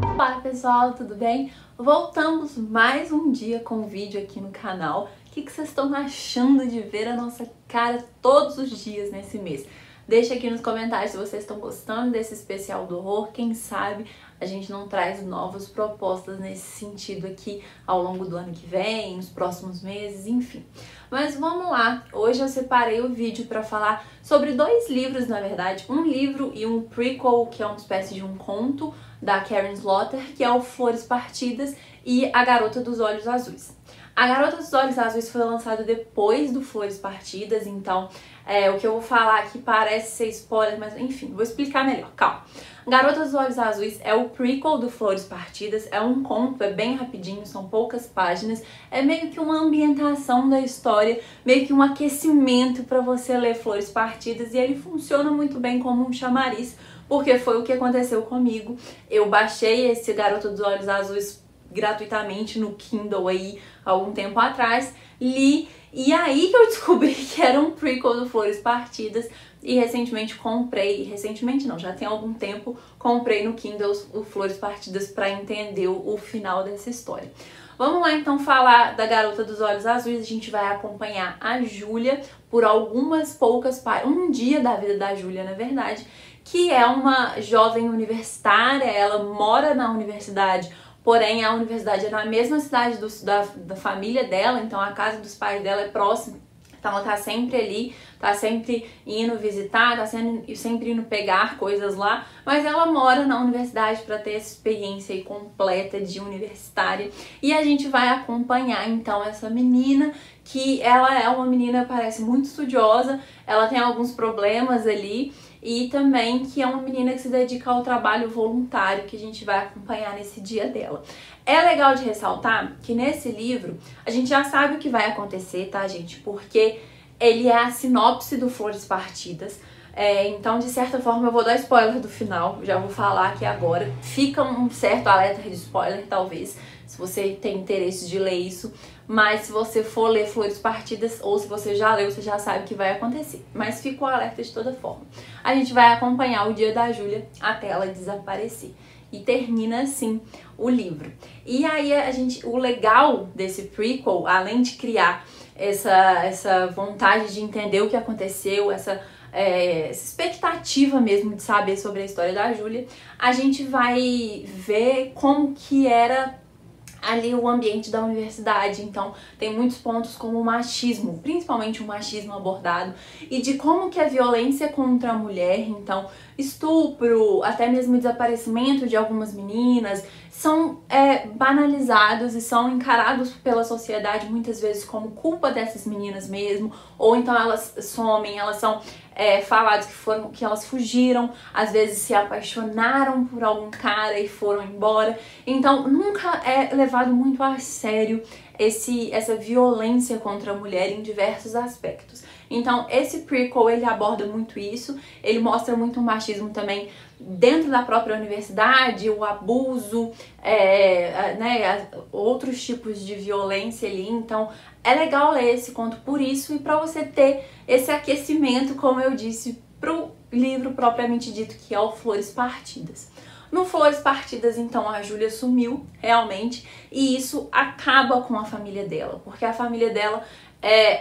Olá pessoal, tudo bem? Voltamos mais um dia com vídeo aqui no canal. O que vocês estão achando de ver a nossa cara todos os dias nesse mês? Deixa aqui nos comentários se vocês estão gostando desse especial do horror. Quem sabe a gente não traz novas propostas nesse sentido aqui ao longo do ano que vem, nos próximos meses, enfim. Mas vamos lá, hoje eu separei o vídeo para falar sobre dois livros, na verdade, um livro e um prequel, que é uma espécie de um conto da Karin Slaughter, que é o Flores Partidas e A Garota dos Olhos Azuis. A Garota dos Olhos Azuis foi lançado depois do Flores Partidas, então o que eu vou falar aqui parece ser spoiler, mas enfim, vou explicar melhor, calma. Garota dos Olhos Azuis é o prequel do Flores Partidas, é um conto, é bem rapidinho, são poucas páginas, é meio que uma ambientação da história, meio que um aquecimento para você ler Flores Partidas, e ele funciona muito bem como um chamariz, porque foi o que aconteceu comigo. Eu baixei esse Garota dos Olhos Azuis gratuitamente no Kindle aí há algum tempo atrás, li, e aí que eu descobri que era um prequel do Flores Partidas, e recentemente comprei, recentemente não, já tem algum tempo, comprei no Kindle o Flores Partidas para entender o final dessa história. Vamos lá então falar da Garota dos Olhos Azuis. A gente vai acompanhar a Júlia por algumas poucas páginas, um dia da vida da Júlia, na verdade, que é uma jovem universitária, ela mora na universidade, porém a universidade é na mesma cidade da família dela, então a casa dos pais dela é próxima, então ela tá sempre ali, tá sempre indo visitar, tá sempre indo pegar coisas lá, mas ela mora na universidade para ter essa experiência aí completa de universitária. E a gente vai acompanhar então essa menina, que ela é uma menina, parece muito estudiosa, ela tem alguns problemas ali, e também que é uma menina que se dedica ao trabalho voluntário, que a gente vai acompanhar nesse dia dela. É legal de ressaltar que nesse livro a gente já sabe o que vai acontecer, tá, gente? Porque ele é a sinopse do Flores Partidas. Então, de certa forma, eu vou dar spoiler do final, já vou falar aqui agora. Fica um certo alerta de spoiler, talvez, se você tem interesse de ler isso. Mas se você for ler Flores Partidas, ou se você já leu, você já sabe o que vai acontecer. Mas fica o alerta de toda forma. A gente vai acompanhar o dia da Júlia até ela desaparecer. E termina assim o livro. E aí o legal desse prequel, além de criar essa vontade de entender o que aconteceu, essa expectativa mesmo de saber sobre a história da Júlia, a gente vai ver como que era ali o ambiente da universidade. Então tem muitos pontos como o machismo, principalmente o machismo abordado, e de como que a violência contra a mulher, então estupro, até mesmo desaparecimento de algumas meninas, são banalizados e são encarados pela sociedade muitas vezes como culpa dessas meninas mesmo, ou então elas somem, elas são falados que elas fugiram, às vezes se apaixonaram por algum cara e foram embora. Então nunca é levado muito a sério essa violência contra a mulher em diversos aspectos. Então esse prequel, ele aborda muito isso, ele mostra muito o machismo também dentro da própria universidade, o abuso, outros tipos de violência ali. Então é legal ler esse conto por isso, e para você ter esse aquecimento, como eu disse, pro livro propriamente dito, que é o Flores Partidas. No Flores Partidas, então, a Júlia sumiu, realmente, e isso acaba com a família dela, porque a família dela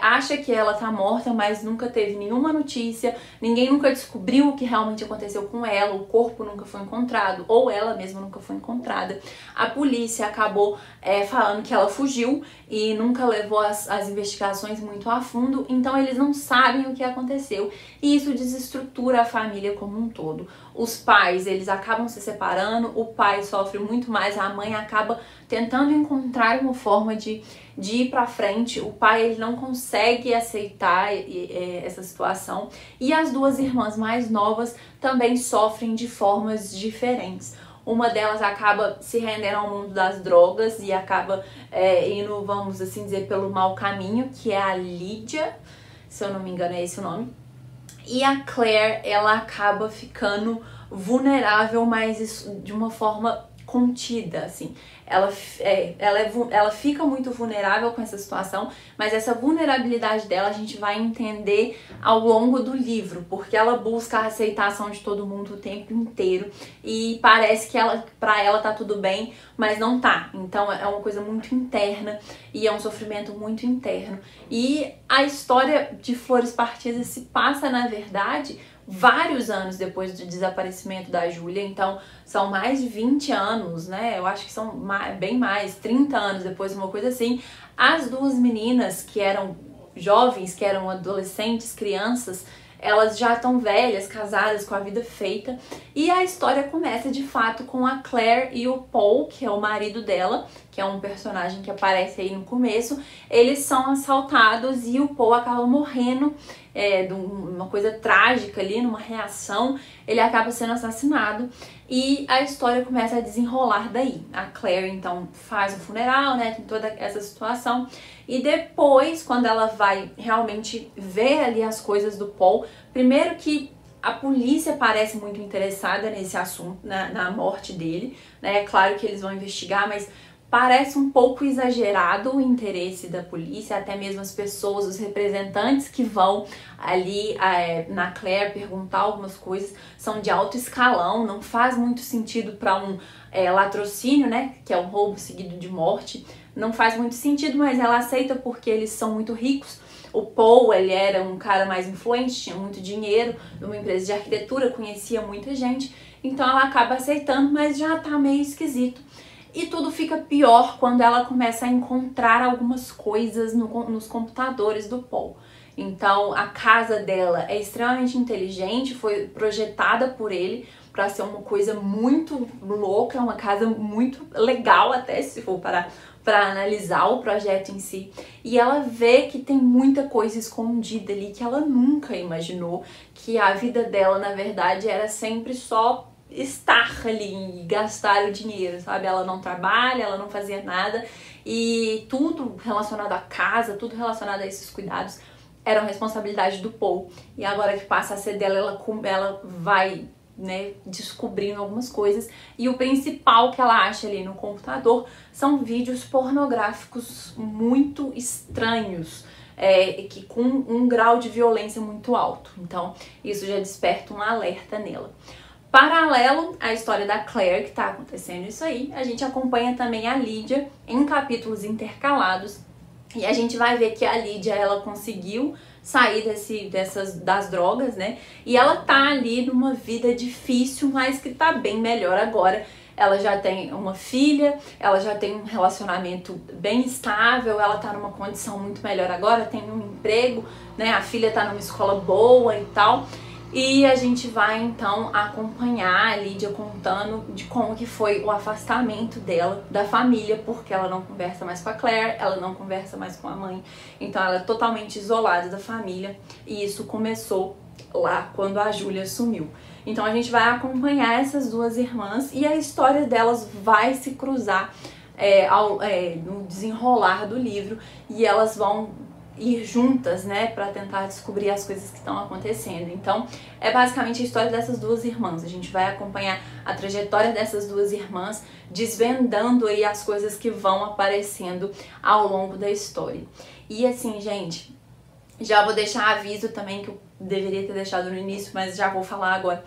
acha que ela tá morta, mas nunca teve nenhuma notícia, ninguém nunca descobriu o que realmente aconteceu com ela, o corpo nunca foi encontrado, ou ela mesma nunca foi encontrada. A polícia acabou falando que ela fugiu e nunca levou as investigações muito a fundo, então eles não sabem o que aconteceu, e isso desestrutura a família como um todo. Os pais, eles acabam se separando, o pai sofre muito mais, a mãe acaba tentando encontrar uma forma de ir pra frente. O pai, ele não consegue aceitar essa situação, e as duas irmãs mais novas também sofrem de formas diferentes. Uma delas acaba se rendendo ao mundo das drogas e acaba indo, vamos assim dizer, pelo mau caminho, que é a Lídia, se eu não me engano é esse o nome. E a Claire, ela acaba ficando vulnerável, mas isso de uma forma contida, assim. ela fica muito vulnerável com essa situação, mas essa vulnerabilidade dela a gente vai entender ao longo do livro, porque ela busca a aceitação de todo mundo o tempo inteiro e parece que pra ela tá tudo bem, mas não tá. Então é uma coisa muito interna e é um sofrimento muito interno. E a história de Flores Partidas se passa, na verdade, vários anos depois do desaparecimento da Júlia, então são mais de 20 anos, né? Eu acho que são bem mais, 30 anos depois, uma coisa assim. As duas meninas que eram jovens, que eram adolescentes, crianças, elas já estão velhas, casadas, com a vida feita, e a história começa de fato com a Claire e o Paul, que é o marido dela, que é um personagem que aparece aí no começo. Eles são assaltados e o Paul acaba morrendo, de uma coisa trágica ali, numa reação, ele acaba sendo assassinado e a história começa a desenrolar daí. A Claire então faz o funeral, né, tem toda essa situação, e depois, quando ela vai realmente ver ali as coisas do Paul, primeiro que a polícia parece muito interessada nesse assunto, na morte dele, né? É claro que eles vão investigar, mas parece um pouco exagerado o interesse da polícia, até mesmo as pessoas, os representantes que vão ali na Claire perguntar algumas coisas, são de alto escalão, não faz muito sentido para um latrocínio, né, que é um roubo seguido de morte, não faz muito sentido, mas ela aceita porque eles são muito ricos. O Paul, ele era um cara mais influente, tinha muito dinheiro, numa empresa de arquitetura, conhecia muita gente, então ela acaba aceitando, mas já tá meio esquisito. E tudo fica pior quando ela começa a encontrar algumas coisas nos computadores do Paul. Então a casa dela é extremamente inteligente, foi projetada por ele para ser uma coisa muito louca, uma casa muito legal até, se for para analisar o projeto em si. E ela vê que tem muita coisa escondida ali que ela nunca imaginou, que a vida dela na verdade era sempre só estar ali e gastar o dinheiro, sabe? Ela não trabalha, ela não fazia nada e tudo relacionado à casa, tudo relacionado a esses cuidados eram responsabilidade do Paul. E agora que passa a ser dela, ela vai, né, descobrindo algumas coisas, e o principal que ela acha ali no computador são vídeos pornográficos muito estranhos, que com um grau de violência muito alto. Então isso já desperta um alerta nela. Paralelo à história da Claire, que tá acontecendo isso aí, a gente acompanha também a Lídia em capítulos intercalados, e a gente vai ver que a Lídia, ela conseguiu sair das drogas, né? E ela tá ali numa vida difícil, mas que tá bem melhor agora. Ela já tem uma filha, ela já tem um relacionamento bem estável, ela tá numa condição muito melhor agora, tem um emprego, né? A filha tá numa escola boa e tal. E a gente vai então acompanhar a Lídia contando de como que foi o afastamento dela da família, porque ela não conversa mais com a Claire, ela não conversa mais com a mãe, então ela é totalmente isolada da família, e isso começou lá quando a Júlia sumiu. Então a gente vai acompanhar essas duas irmãs e a história delas vai se cruzar no desenrolar do livro, e elas vão ir juntas, né, para tentar descobrir as coisas que estão acontecendo. Então, é basicamente a história dessas duas irmãs. A gente vai acompanhar a trajetória dessas duas irmãs, desvendando aí as coisas que vão aparecendo ao longo da história. E assim, gente, já vou deixar aviso também, que eu deveria ter deixado no início, mas já vou falar agora,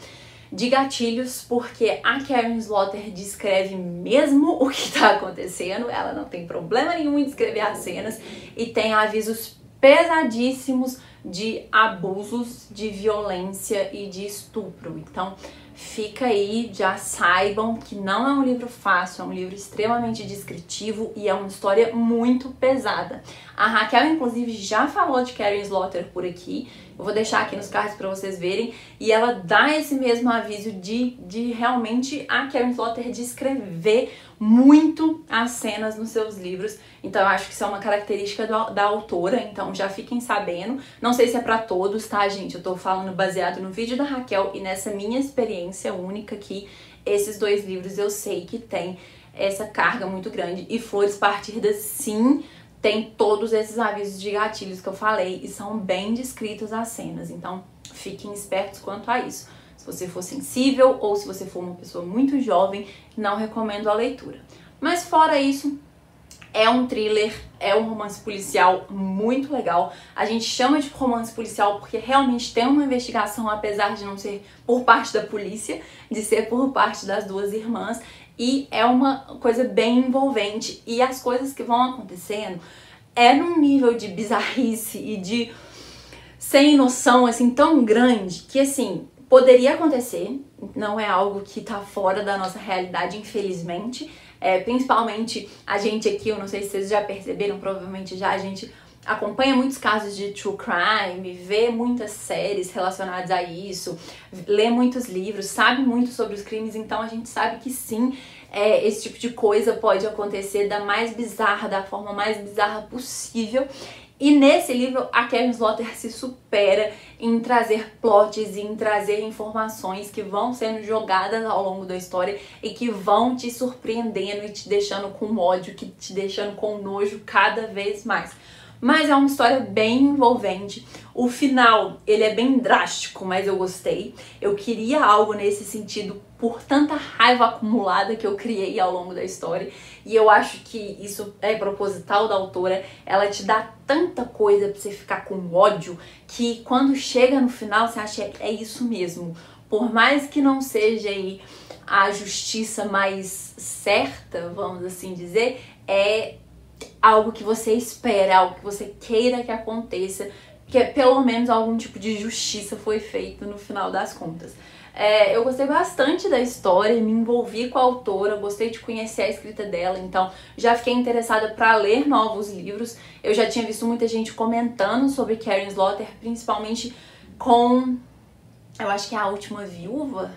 de gatilhos, porque a Karen Slaughter descreve mesmo o que tá acontecendo, ela não tem problema nenhum em descrever as cenas, e tem avisos pesadíssimos de abusos, de violência e de estupro. Então fica aí, já saibam que não é um livro fácil, é um livro extremamente descritivo e é uma história muito pesada. A Raquel, inclusive, já falou de Karen Slaughter por aqui, eu vou deixar aqui nos cards para vocês verem, e ela dá esse mesmo aviso de realmente a Karen Slaughter descrever muito as cenas nos seus livros. Então eu acho que isso é uma característica da autora, então já fiquem sabendo. Não sei se é pra todos, tá, gente? Eu tô falando baseado no vídeo da Raquel e nessa minha experiência única aqui. Esses dois livros eu sei que tem essa carga muito grande, e Flores Partidas, sim, tem todos esses avisos de gatilhos que eu falei, e são bem descritas as cenas, então fiquem espertos quanto a isso. Se você for sensível ou se você for uma pessoa muito jovem, não recomendo a leitura. Mas fora isso, é um thriller, é um romance policial muito legal. A gente chama de romance policial porque realmente tem uma investigação, apesar de não ser por parte da polícia, de ser por parte das duas irmãs. E é uma coisa bem envolvente. E as coisas que vão acontecendo é num nível de bizarrice e de sem noção, assim, tão grande que, assim, poderia acontecer. Não é algo que tá fora da nossa realidade, infelizmente. Principalmente a gente aqui, eu não sei se vocês já perceberam, provavelmente já, a gente acompanha muitos casos de true crime, vê muitas séries relacionadas a isso, lê muitos livros, sabe muito sobre os crimes, então a gente sabe que sim, esse tipo de coisa pode acontecer da forma mais bizarra possível. E nesse livro, a Karen Slaughter se supera em trazer plots e em trazer informações que vão sendo jogadas ao longo da história e que vão te surpreendendo e te deixando com ódio, que te deixando com nojo cada vez mais. Mas é uma história bem envolvente. O final, ele é bem drástico, mas eu gostei. Eu queria algo nesse sentido por tanta raiva acumulada que eu criei ao longo da história. E eu acho que isso é proposital da autora. Ela te dá tanta coisa pra você ficar com ódio que quando chega no final você acha que é isso mesmo. Por mais que não seja aí a justiça mais certa, vamos assim dizer, é algo que você espera, algo que você queira que aconteça, que pelo menos algum tipo de justiça foi feito no final das contas. Eu gostei bastante da história, me envolvi com a autora, gostei de conhecer a escrita dela, então já fiquei interessada para ler novos livros. Eu já tinha visto muita gente comentando sobre Karen Slaughter, principalmente com, eu acho que é A Última Viúva,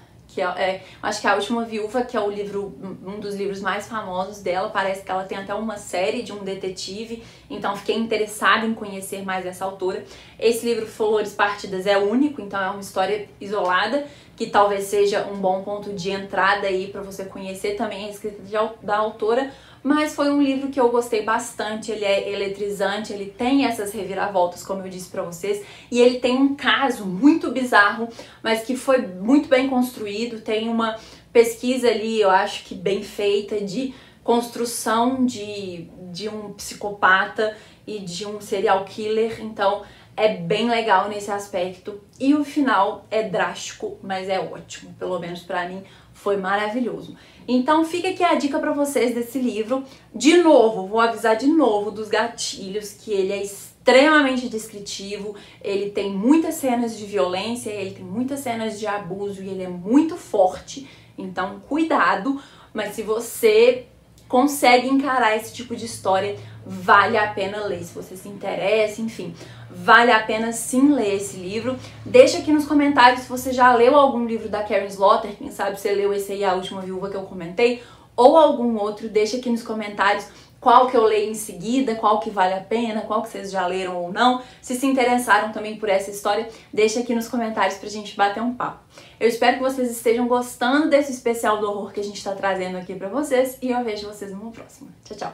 acho que é A Última Viúva, que é o livro, um dos livros mais famosos dela. Parece que ela tem até uma série de um detetive, então fiquei interessada em conhecer mais essa autora. Esse livro, Flores Partidas, é único, então é uma história isolada, que talvez seja um bom ponto de entrada aí para você conhecer também a escrita da autora. Mas foi um livro que eu gostei bastante, ele é eletrizante, ele tem essas reviravoltas, como eu disse pra vocês, e ele tem um caso muito bizarro, mas que foi muito bem construído, tem uma pesquisa ali, eu acho que bem feita, de construção de um psicopata e de um serial killer, então é bem legal nesse aspecto. E o final é drástico, mas é ótimo, pelo menos pra mim foi maravilhoso. Então fica aqui a dica pra vocês desse livro. De novo, vou avisar de novo dos gatilhos, que ele é extremamente descritivo, ele tem muitas cenas de violência, ele tem muitas cenas de abuso e ele é muito forte, então cuidado, mas se você consegue encarar esse tipo de história, vale a pena ler, se você se interessa, enfim, vale a pena sim ler esse livro. Deixa aqui nos comentários se você já leu algum livro da Karen Slaughter, quem sabe você leu esse aí, A Última Viúva, que eu comentei, ou algum outro. Deixa aqui nos comentários qual que eu leio em seguida, qual que vale a pena, qual que vocês já leram ou não. Se interessaram também por essa história, deixa aqui nos comentários pra gente bater um papo. Eu espero que vocês estejam gostando desse especial do horror que a gente tá trazendo aqui pra vocês, e eu vejo vocês no próximo. Tchau, tchau!